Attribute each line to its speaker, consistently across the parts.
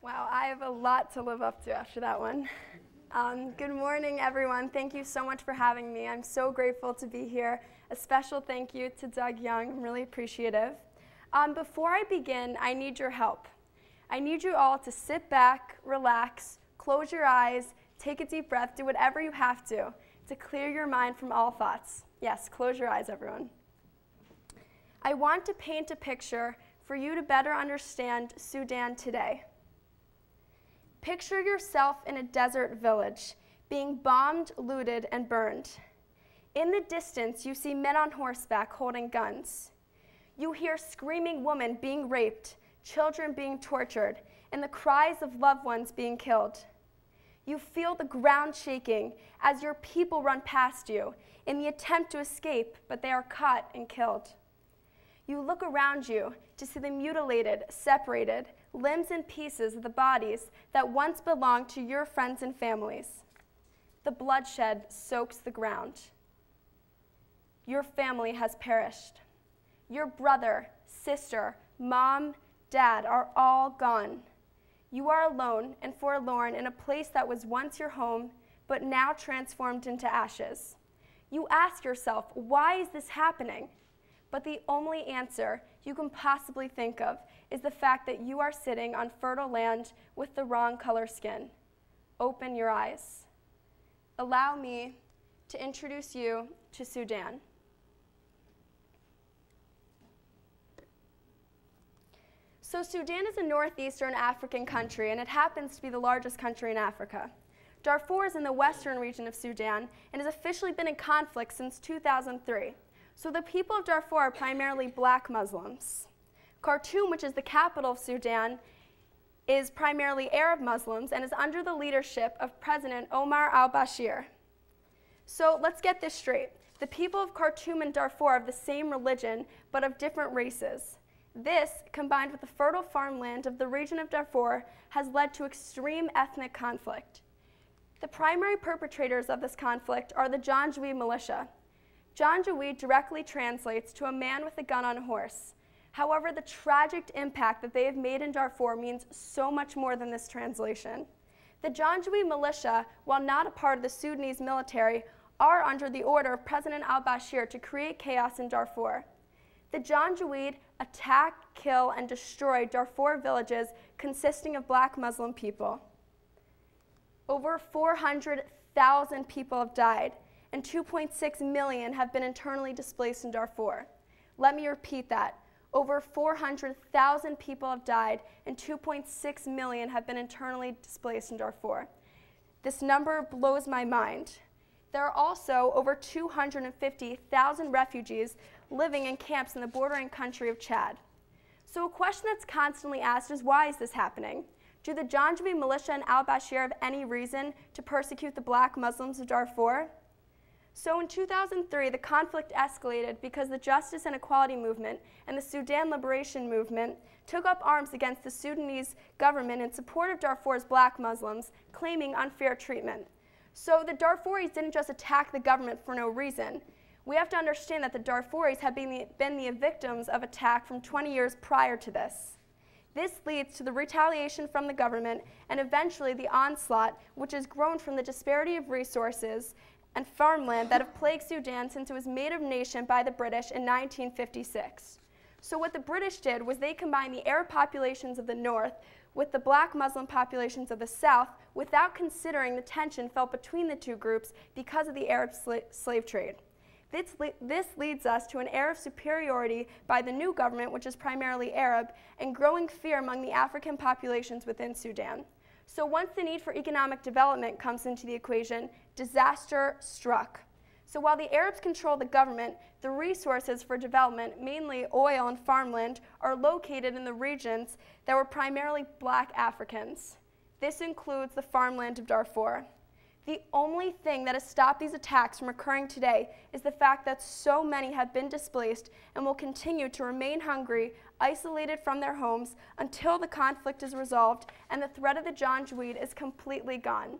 Speaker 1: Wow, I have a lot to live up to after that one. Good morning, everyone. Thank you so much for having me. I'm so grateful to be here. A special thank you to Doug Young. I'm really appreciative. Before I begin, I need your help. I need you all to sit back, relax, close your eyes, take a deep breath, do whatever you have to clear your mind from all thoughts. Yes, close your eyes, everyone. I want to paint a picture for you to better understand Sudan today. Picture yourself in a desert village, being bombed, looted, and burned. In the distance, you see men on horseback holding guns. You hear screaming women being raped, children being tortured, and the cries of loved ones being killed. You feel the ground shaking as your people run past you in the attempt to escape, but they are caught and killed. You look around you to see the mutilated, separated, limbs and pieces of the bodies that once belonged to your friends and families. The bloodshed soaks the ground. Your family has perished. Your brother, sister, mom, dad are all gone. You are alone and forlorn in a place that was once your home, but now transformed into ashes. You ask yourself, why is this happening? But the only answer you can possibly think of is the fact that you are sitting on fertile land with the wrong color skin. Open your eyes. Allow me to introduce you to Sudan. So Sudan is a northeastern African country, and it happens to be the largest country in Africa. Darfur is in the western region of Sudan and has officially been in conflict since 2003. So the people of Darfur are primarily black Muslims. Khartoum, which is the capital of Sudan, is primarily Arab Muslims and is under the leadership of President Omar Al Bashir. So let's get this straight. The people of Khartoum and Darfur have the same religion, but of different races. This, combined with the fertile farmland of the region of Darfur, has led to extreme ethnic conflict. The primary perpetrators of this conflict are the Janjaweed Militia. Janjaweed directly translates to a man with a gun on a horse. However, the tragic impact that they have made in Darfur means so much more than this translation. The Janjaweed Militia, while not a part of the Sudanese military, are under the order of President Al Bashir to create chaos in Darfur. The Janjaweed attack, kill, and destroy Darfur villages consisting of black Muslim people. Over 400,000 people have died, and 2.6 million have been internally displaced in Darfur. Let me repeat that. Over 400,000 people have died, and 2.6 million have been internally displaced in Darfur. This number blows my mind. There are also over 250,000 refugees living in camps in the bordering country of Chad. So a question that's constantly asked is, why is this happening? Do the Janjaweed Militia and Al Bashir have any reason to persecute the black Muslims of Darfur? So in 2003, the conflict escalated because the Justice and Equality Movement and the Sudan Liberation Movement took up arms against the Sudanese government in support of Darfur's black Muslims, claiming unfair treatment. So the Darfuris didn't just attack the government for no reason. We have to understand that the Darfuris have been the victims of attack from 20 years prior to this. This leads to the retaliation from the government and eventually the onslaught, which has grown from the disparity of resources and farmland that have plagued Sudan since it was made a nation by the British in 1956. So what the British did was they combined the Arab populations of the north with the black Muslim populations of the south without considering the tension felt between the two groups because of the Arab slave trade. This leads us to an air of superiority by the new government, which is primarily Arab, and growing fear among the African populations within Sudan. So once the need for economic development comes into the equation, disaster struck. So while the Arabs control the government, the resources for development, mainly oil and farmland, are located in the regions that were primarily black Africans. This includes the farmland of Darfur. The only thing that has stopped these attacks from occurring today is the fact that so many have been displaced and will continue to remain hungry, isolated from their homes until the conflict is resolved and the threat of the Janjaweed is completely gone.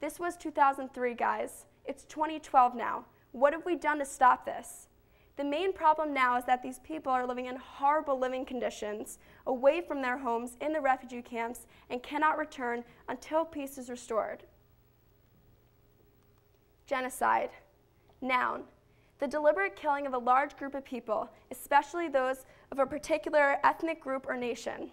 Speaker 1: This was 2003, guys. It's 2012 now. What have we done to stop this? The main problem now is that these people are living in horrible living conditions, away from their homes in the refugee camps, and cannot return until peace is restored. Genocide. Noun. The deliberate killing of a large group of people, especially those of a particular ethnic group or nation.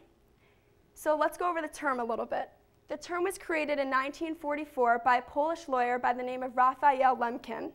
Speaker 1: So let's go over the term a little bit. The term was created in 1944 by a Polish lawyer by the name of Raphael Lemkin.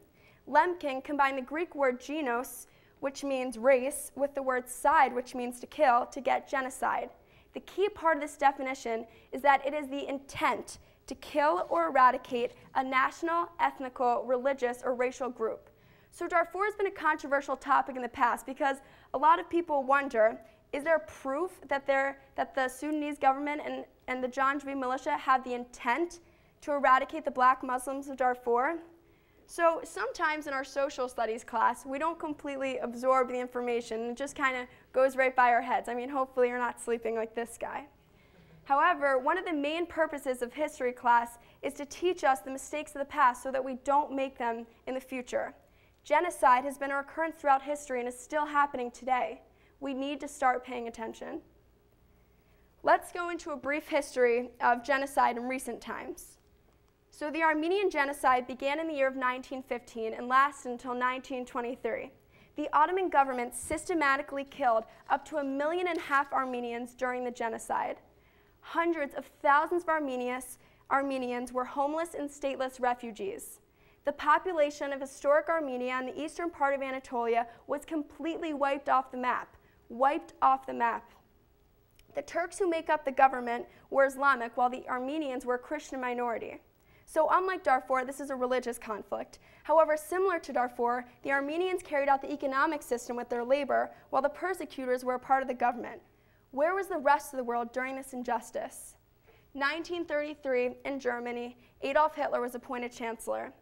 Speaker 1: Lemkin combined the Greek word genos, which means race, with the word cide, which means to kill, to get genocide. The key part of this definition is that it is the intent to kill or eradicate a national, ethnical, religious, or racial group. So Darfur has been a controversial topic in the past because a lot of people wonder, is there proof that the Sudanese government and the Janjaweed Militia have the intent to eradicate the black Muslims of Darfur? So sometimes in our social studies class, we don't completely absorb the information. It just kind of goes right by our heads. I mean, hopefully you're not sleeping like this guy. However, one of the main purposes of history class is to teach us the mistakes of the past so that we don't make them in the future. Genocide has been a recurrence throughout history and is still happening today. We need to start paying attention. Let's go into a brief history of genocide in recent times. So the Armenian genocide began in the year of 1915 and lasted until 1923. The Ottoman government systematically killed up to 1.5 million Armenians during the genocide. Hundreds of thousands of Armenians were homeless and stateless refugees. The population of historic Armenia and the eastern part of Anatolia was completely wiped off the map. Wiped off the map. The Turks who make up the government were Islamic, while the Armenians were a Christian minority. So unlike Darfur, this is a religious conflict. However, similar to Darfur, the Armenians carried out the economic system with their labor, while the persecutors were a part of the government. Where was the rest of the world during this injustice? 1933, in Germany, Adolf Hitler was appointed chancellor.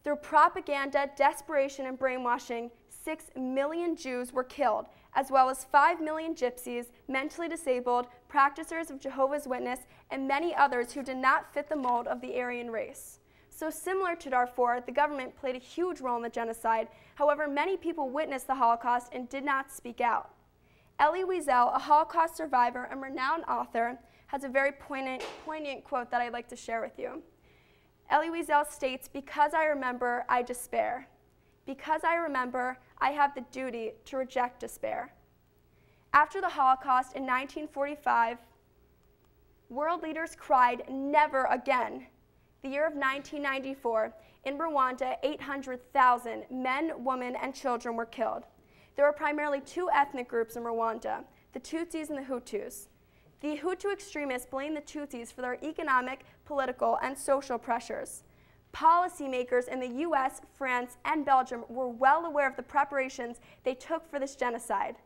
Speaker 1: Through propaganda, desperation, and brainwashing, 6 million Jews were killed, as well as 5 million gypsies, mentally disabled, practicers of Jehovah's Witness, and many others who did not fit the mold of the Aryan race. So similar to Darfur, the government played a huge role in the genocide. However, many people witnessed the Holocaust and did not speak out. Elie Wiesel, a Holocaust survivor and renowned author, has a very poignant quote that I'd like to share with you. Elie Wiesel states, "Because I remember, I despair. Because I remember, I have the duty to reject despair." After the Holocaust in 1945, world leaders cried, "Never again." The year of 1994, in Rwanda, 800,000 men, women, and children were killed. There were primarily two ethnic groups in Rwanda, the Tutsis and the Hutus. The Hutu extremists blamed the Tutsis for their economic, political, and social pressures. Policymakers in the US, France, and Belgium were well aware of the preparations they took for this genocide.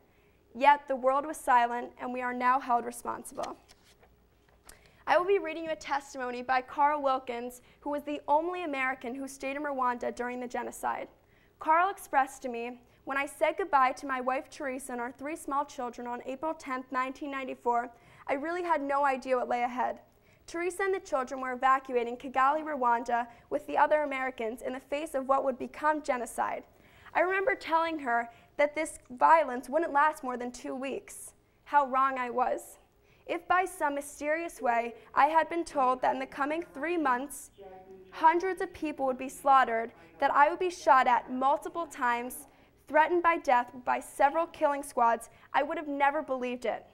Speaker 1: Yet the world was silent, and we are now held responsible. I will be reading you a testimony by Carl Wilkins, who was the only American who stayed in Rwanda during the genocide. Carl expressed to me, "When I said goodbye to my wife Teresa and our 3 small children on April 10, 1994, I really had no idea what lay ahead. Teresa and the children were evacuating Kigali, Rwanda, with the other Americans in the face of what would become genocide. I remember telling her that this violence wouldn't last more than 2 weeks. How wrong I was. If by some mysterious way I had been told that in the coming 3 months, hundreds of people would be slaughtered, that I would be shot at multiple times, threatened by death by several killing squads, I would have never believed it.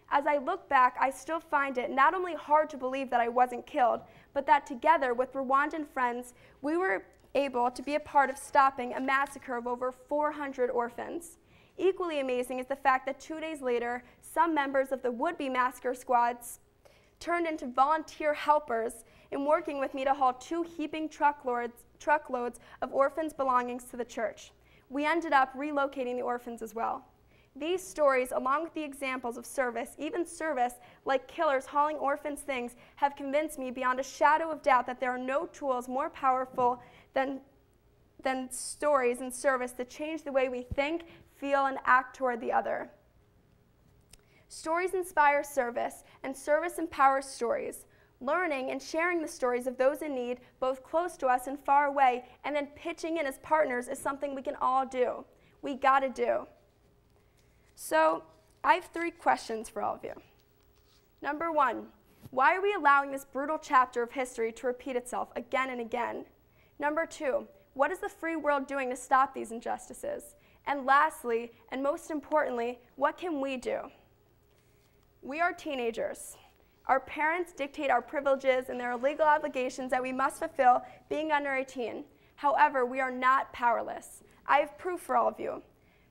Speaker 1: As I look back, I still find it not only hard to believe that I wasn't killed, but that together with Rwandan friends, we were able to be a part of stopping a massacre of over 400 orphans. Equally amazing is the fact that 2 days later, some members of the would-be massacre squads turned into volunteer helpers in working with me to haul 2 heaping truckloads of orphans' belongings to the church. We ended up relocating the orphans as well. These stories, along with the examples of service, even service like killers hauling orphans' things, have convinced me beyond a shadow of doubt that there are no tools more powerful than stories and service to change the way we think, feel, and act toward the other. Stories inspire service, and service empowers stories. Learning and sharing the stories of those in need, both close to us and far away, and then pitching in as partners is something we can all do. We gotta do. So, I have 3 questions for all of you. Number 1, why are we allowing this brutal chapter of history to repeat itself again and again? Number 2, what is the free world doing to stop these injustices? And lastly, and most importantly, what can we do? We are teenagers. Our parents dictate our privileges and there are legal obligations that we must fulfill being under 18. However, we are not powerless. I have proof for all of you.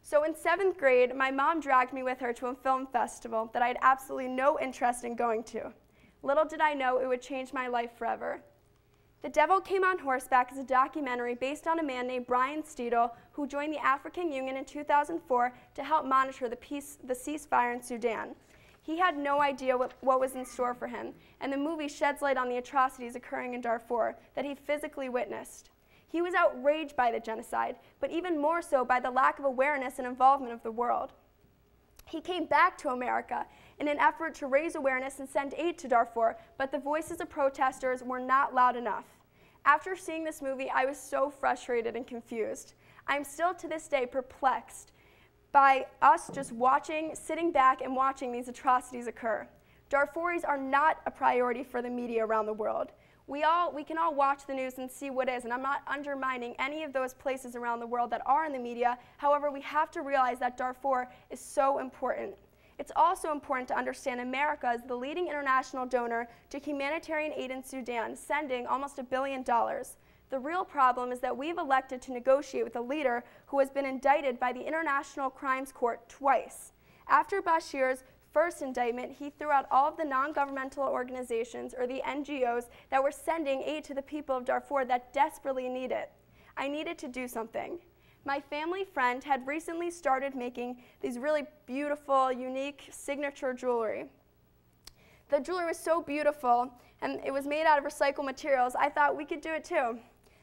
Speaker 1: So in 7th grade, my mom dragged me with her to a film festival that I had absolutely no interest in going to. Little did I know it would change my life forever. The Devil Came On Horseback is a documentary based on a man named Brian Steedle who joined the African Union in 2004 to help monitor the ceasefire in Sudan. He had no idea what was in store for him, and the movie sheds light on the atrocities occurring in Darfur that he physically witnessed. He was outraged by the genocide, but even more so by the lack of awareness and involvement of the world. He came back to America in an effort to raise awareness and send aid to Darfur, but the voices of protesters were not loud enough. After seeing this movie, I was so frustrated and confused. I am still to this day perplexed by us just sitting back and watching these atrocities occur. Darfuris are not a priority for the media around the world. We can all watch the news and see what is, and I'm not undermining any of those places around the world that are in the media. However, we have to realize that Darfur is so important. It's also important to understand America is the leading international donor to humanitarian aid in Sudan, sending almost $1 billion. The real problem is that we've elected to negotiate with a leader who has been indicted by the International Crimes Court twice. After Bashir's first indictment, he threw out all of the non-governmental organizations, or the NGOs, that were sending aid to the people of Darfur that desperately need it. I needed to do something. My family friend had recently started making these really beautiful, unique signature jewelry. The jewelry was so beautiful, and it was made out of recycled materials, I thought we could do it too.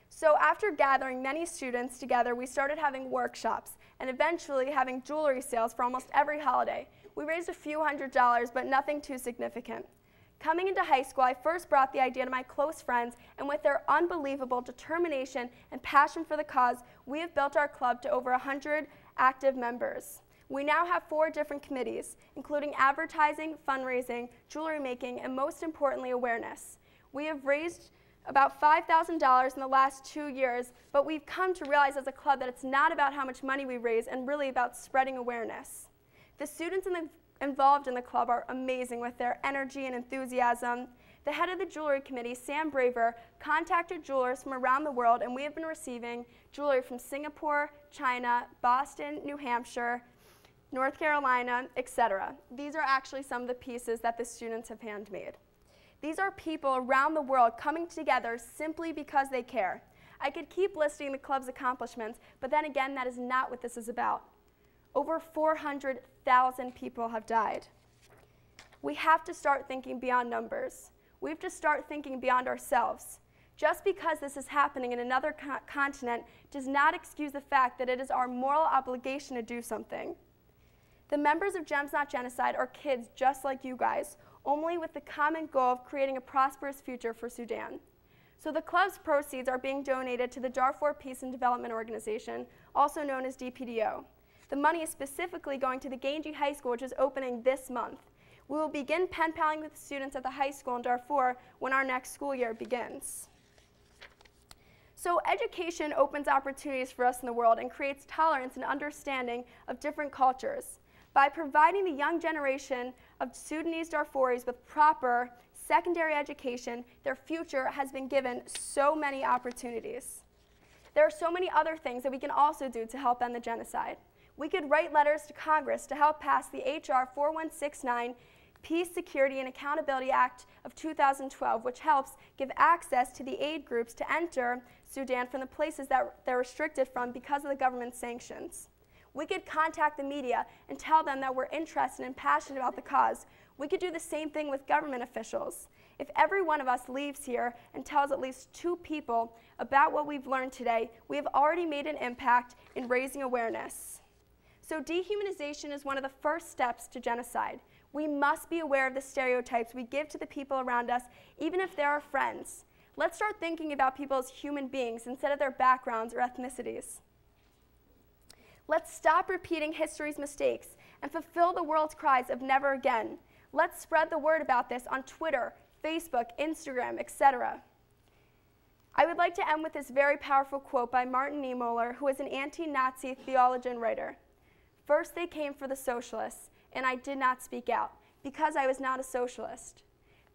Speaker 1: So after gathering many students together, we started having workshops and eventually having jewelry sales for almost every holiday. We raised a few $100s, but nothing too significant. Coming into high school, I first brought the idea to my close friends, and with their unbelievable determination and passion for the cause, we have built our club to over 100 active members. We now have 4 different committees, including advertising, fundraising, jewelry making, and most importantly, awareness. We have raised about $5,000 in the last 2 years, but we've come to realize as a club that it's not about how much money we raise and really about spreading awareness. The students involved in the club are amazing with their energy and enthusiasm. The head of the jewelry committee, Sam Braver, contacted jewelers from around the world, and we have been receiving jewelry from Singapore, China, Boston, New Hampshire, North Carolina, etc. These are actually some of the pieces that the students have handmade. These are people around the world coming together simply because they care. I could keep listing the club's accomplishments, but then again, that is not what this is about. Over 400,000 people have died. We have to start thinking beyond numbers. We have to start thinking beyond ourselves. Just because this is happening in another continent does not excuse the fact that it is our moral obligation to do something. The members of Gems Not Genocide are kids just like you guys, only with the common goal of creating a prosperous future for Sudan. So the club's proceeds are being donated to the Darfur Peace Development Organization, also known as DPDO. The money is specifically going to the Gangy High School, which is opening this month. We will begin pen paling with the students at the high school in Darfur when our next school year begins. So education opens opportunities for us in the world and creates tolerance and understanding of different cultures. By providing the young generation of Sudanese Darfuris with proper secondary education, their future has been given so many opportunities. There are so many other things that we can also do to help end the genocide. We could write letters to Congress to help pass the H.R. 4169 Peace, Security, and Accountability Act of 2012, which helps give access to the aid groups to enter Sudan from the places that they're restricted from because of the government's sanctions. We could contact the media and tell them that we're interested and passionate about the cause. We could do the same thing with government officials. If every one of us leaves here and tells at least 2 people about what we've learned today, we have already made an impact in raising awareness. So dehumanization is one of the first steps to genocide. We must be aware of the stereotypes we give to the people around us, even if they're our friends. Let's start thinking about people as human beings instead of their backgrounds or ethnicities. Let's stop repeating history's mistakes and fulfill the world's cries of never again. Let's spread the word about this on Twitter, Facebook, Instagram, etc. I would like to end with this very powerful quote by Martin Niemöller, who is an anti-Nazi theologian writer. "First they came for the socialists, and I did not speak out, because I was not a socialist.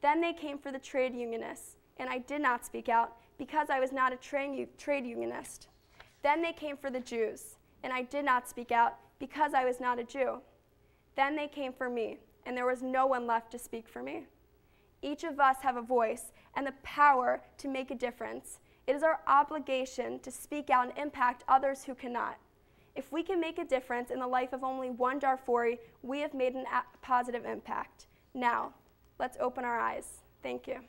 Speaker 1: Then they came for the trade unionists, and I did not speak out, because I was not a trade unionist. Then they came for the Jews, and I did not speak out, because I was not a Jew. Then they came for me, and there was no one left to speak for me." Each of us have a voice and the power to make a difference. It is our obligation to speak out and impact others who cannot. If we can make a difference in the life of only one Darfuri, we have made a positive impact. Now, let's open our eyes. Thank you.